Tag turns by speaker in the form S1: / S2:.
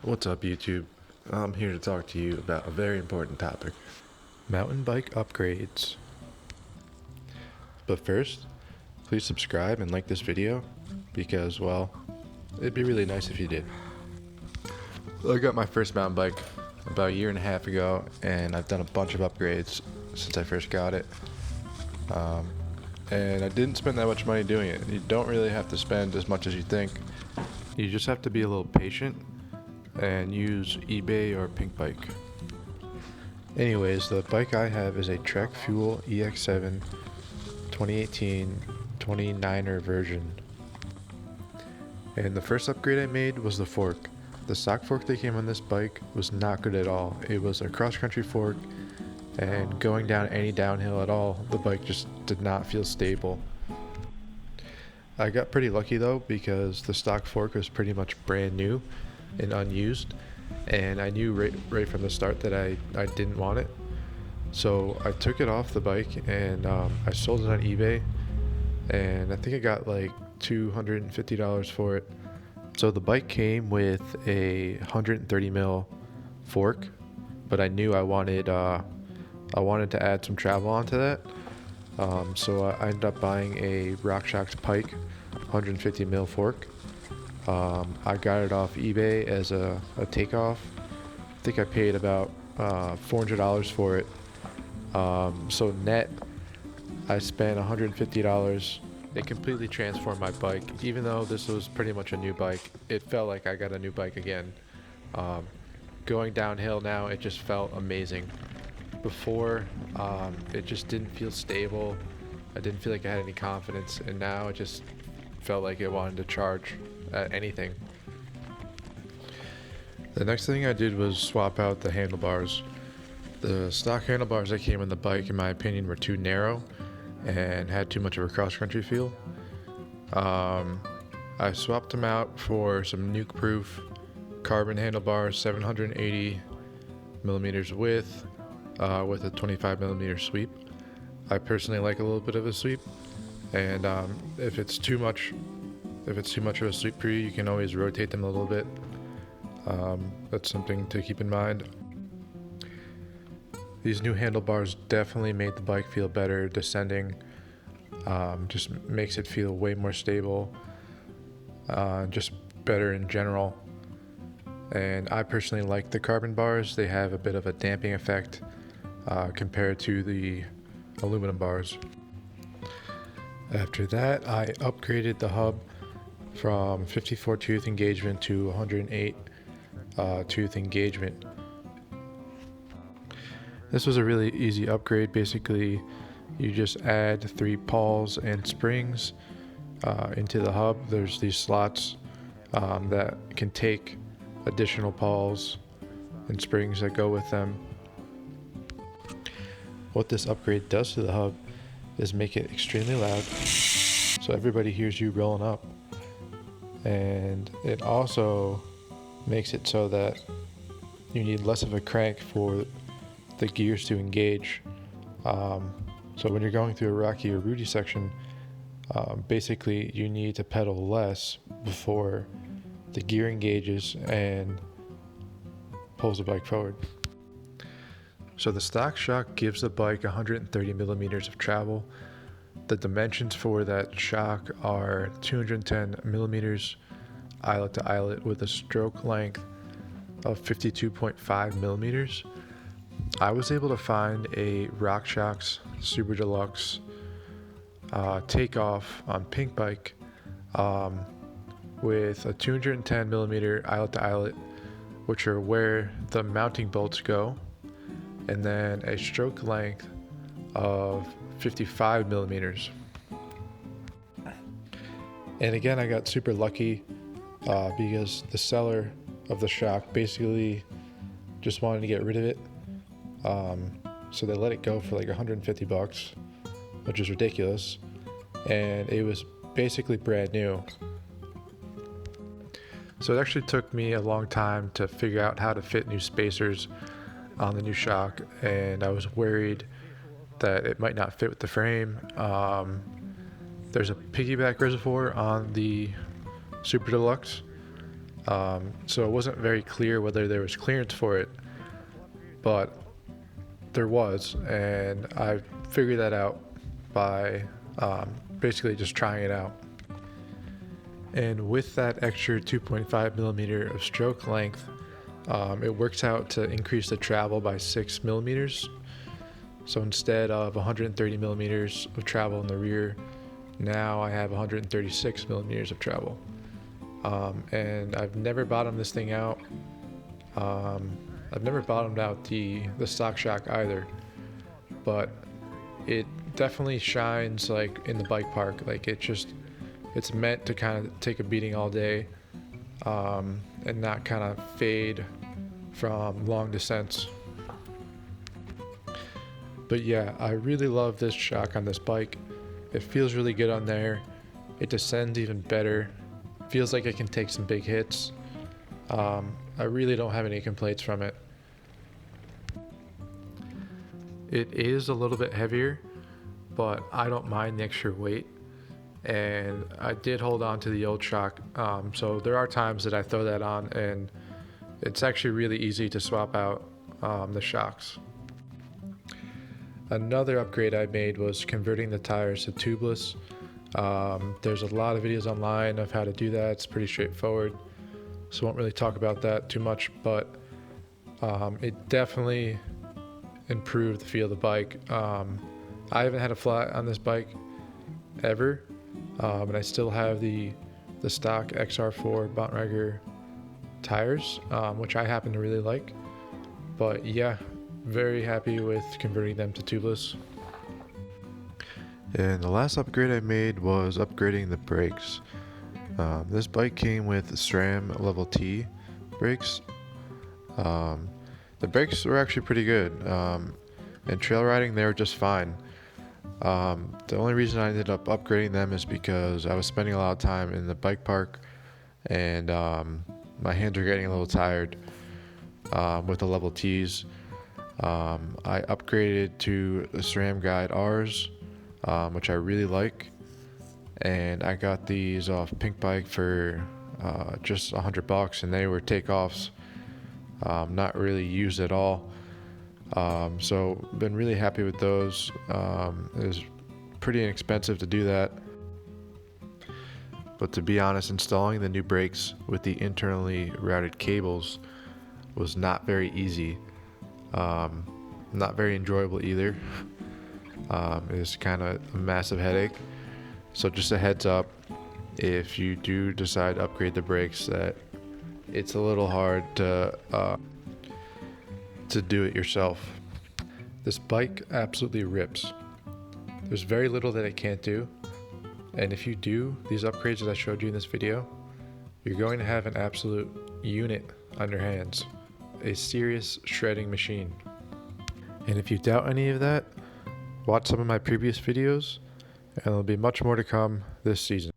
S1: What's up, YouTube? I'm here to talk to you about a very important topic: mountain bike upgrades. But first, please subscribe and like this video because, well, it'd be really nice if you did. I got my first mountain bike about a year and a half ago, and I've done a bunch of upgrades since I first got it. And I didn't spend that much money doing it. You don't really have to spend as much as you think. You just have to be a little patient and use eBay or Pink Bike. Anyways, the bike I have is a Trek Fuel EX7 2018 29er version. And the first upgrade I made was the fork. The stock fork that came on this bike was not good at all. It was a cross-country fork, and going down any downhill at all, the bike just did not feel stable. I got pretty lucky though, because the stock fork was pretty much brand new and unused, and I knew right from the start that I didn't want it. So I took it off the bike and I sold it on eBay, and I think I got like $250 for it. So the bike came with a 130 mil fork, but I knew I wanted to add some travel onto that. So I ended up buying a RockShox Pike 150 mil fork. I got it off eBay as a takeoff. I think I paid about $400 for it. So net, I spent $150. It completely transformed my bike. Even though this was pretty much a new bike, it felt like I got a new bike again. Going downhill now, it just felt amazing. Before, it just didn't feel stable. I didn't feel like I had any confidence, and now it just felt like it wanted to charge at anything. The next thing I did was swap out the handlebars. The stock handlebars that came on the bike, in my opinion, were too narrow and had too much of a cross-country feel. I swapped them out for some nuke-proof carbon handlebars, 780 millimeters width, with a 25 millimeter sweep. I personally like a little bit of a sweep, and if it's too much of a sweep for you, you can always rotate them a little bit. That's something to keep in mind. These new handlebars definitely made the bike feel better descending. Just makes it feel way more stable, just better in general. And I personally like the carbon bars. They have a bit of a damping effect compared to the aluminum bars. After that, I upgraded the hub from 54 tooth engagement to 108 tooth engagement. This was a really easy upgrade. Basically, you just add 3 pawls and springs into the hub. There's these slots that can take additional pawls and springs that go with them. What this upgrade does to the hub is make it extremely loud, so everybody hears you rolling up. And it also makes it so that you need less of a crank for the gears to engage. So when you're going through a rocky or rooty section, basically you need to pedal less before the gear engages and pulls the bike forward. So the stock shock gives the bike 130 millimeters of travel. The dimensions for that shock are 210 millimeters eyelet to eyelet with a stroke length of 52.5 millimeters. I was able to find a RockShox Super Deluxe takeoff on Pink Bike with a 210 millimeter eyelet to eyelet, which are where the mounting bolts go, and then a stroke length of 55 millimeters. And again, I got super lucky because the seller of the shock basically just wanted to get rid of it. So they let it go for like $150, which is ridiculous. And it was basically brand new. So it actually took me a long time to figure out how to fit new spacers on the new shock, and I was worried that it might not fit with the frame. There's a piggyback reservoir on the Super Deluxe, So it wasn't very clear whether there was clearance for it, but there was, and I figured that out by basically just trying it out. And with that extra 2.5 millimeter of stroke length, it works out to increase the travel by 6 millimeters. So instead of 130 millimeters of travel in the rear, now I have 136 millimeters of travel. And I've never bottomed this thing out. I've never bottomed out the stock shock either, but it definitely shines like in the bike park. Like it's meant to kind of take a beating all day, and not kind of fade from long descents. But yeah, I really love this shock on this bike. It feels really good on there. It descends even better. Feels like it can take some big hits. I really don't have any complaints from it. It is a little bit heavier, but I don't mind the extra weight. And I did hold on to the old shock, so there are times that I throw that on, and it's actually really easy to swap out the shocks. Another upgrade I made was converting the tires to tubeless. There's a lot of videos online of how to do that. It's pretty straightforward, so I won't really talk about that too much, but it definitely improved the feel of the bike. I haven't had a flat on this bike ever, and I still have the stock XR4 Bontrager tires, which I happen to really like. But yeah, very happy with converting them to tubeless. And the last upgrade I made was upgrading the brakes. This bike came with SRAM Level T brakes. The brakes were actually pretty good, and trail riding they were just fine. The only reason I ended up upgrading them is because I was spending a lot of time in the bike park, and my hands are getting a little tired with the Level T's. I upgraded to the SRAM Guide R's, which I really like, and I got these off Pink Bike for just $100, and they were takeoffs, not really used at all. So been really happy with those. It was pretty inexpensive to do that, but to be honest, installing the new brakes with the internally routed cables was not very easy. Not very enjoyable either. It was kind of a massive headache. So just a heads up, if you do decide to upgrade the brakes, that it's a little hard to do it yourself. This bike absolutely rips. There's very little that it can't do, and if you do these upgrades that I showed you in this video, you're going to have an absolute unit on your hands, a serious shredding machine. And if you doubt any of that, watch some of my previous videos, and there'll be much more to come this season.